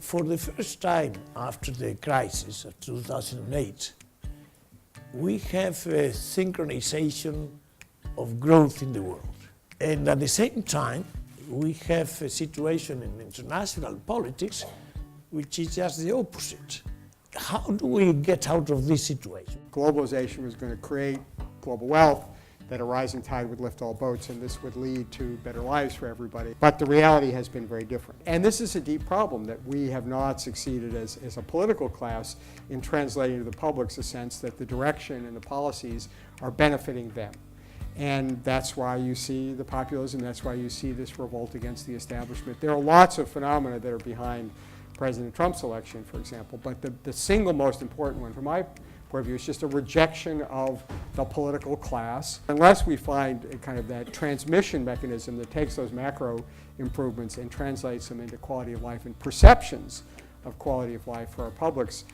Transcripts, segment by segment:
For the first time after the crisis of 2008, we have a synchronization of growth in the world. And at the same time, we have a situation in international politics which is just the opposite. How do we get out of this situation? Globalization was going to create global wealth, that a rising tide would lift all boats, and this would lead to better lives for everybody. But the reality has been very different. And this is a deep problem that we have not succeeded as a political class in translating to the public's a sense that the direction and the policies are benefiting them. And that's why you see the populism, that's why you see this revolt against the establishment. There are lots of phenomena that are behind President Trump's election, for example, but the single most important one from my point of view is just a rejection of the political class. Unless we find a kind of that transmission mechanism that takes those macro improvements and translates them into quality of life and perceptions of quality of life for our publics,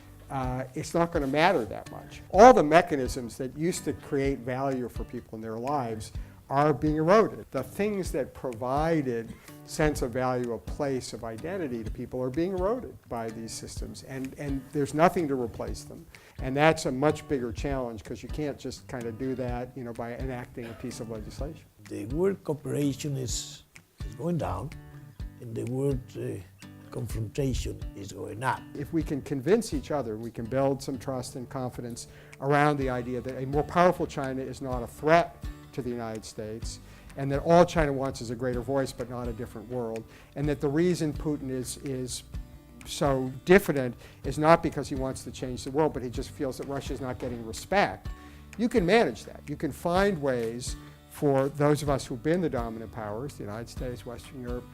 it's not going to matter that much. All the mechanisms that used to create value for people in their lives are being eroded. The things that provided sense of value, a place of identity to people are being eroded by these systems, and there's nothing to replace them. And that's a much bigger challenge because you can't just kind of do that, by enacting a piece of legislation. The word cooperation is going down, and the word confrontation is going up. If we can convince each other, we can build some trust and confidence around the idea that a more powerful China is not a threat to the United States, and that all China wants is a greater voice but not a different world, and that the reason Putin is so diffident is not because he wants to change the world, but he just feels that Russia is not getting respect. You can manage that. You can find ways for those of us who've been the dominant powers, the United States, Western Europe,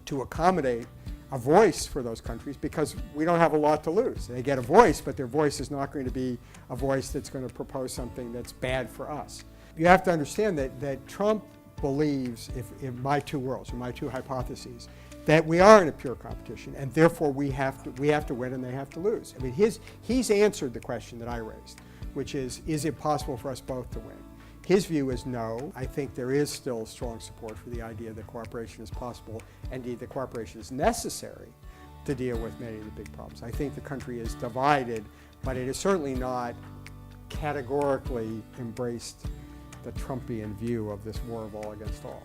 to accommodate a voice for those countries because we don't have a lot to lose. They get a voice, but their voice is not going to be a voice that's going to propose something that's bad for us. You have to understand that Trump believes, in my two worlds, or my two hypotheses, that we are in a pure competition, and therefore we have to win and they have to lose. I mean, he's answered the question that I raised, which is it possible for us both to win? His view is no. I think there is still strong support for the idea that cooperation is possible, and indeed that cooperation is necessary to deal with many of the big problems. I think the country is divided, but it is certainly not categorically embraced the Trumpian view of this war of all against all.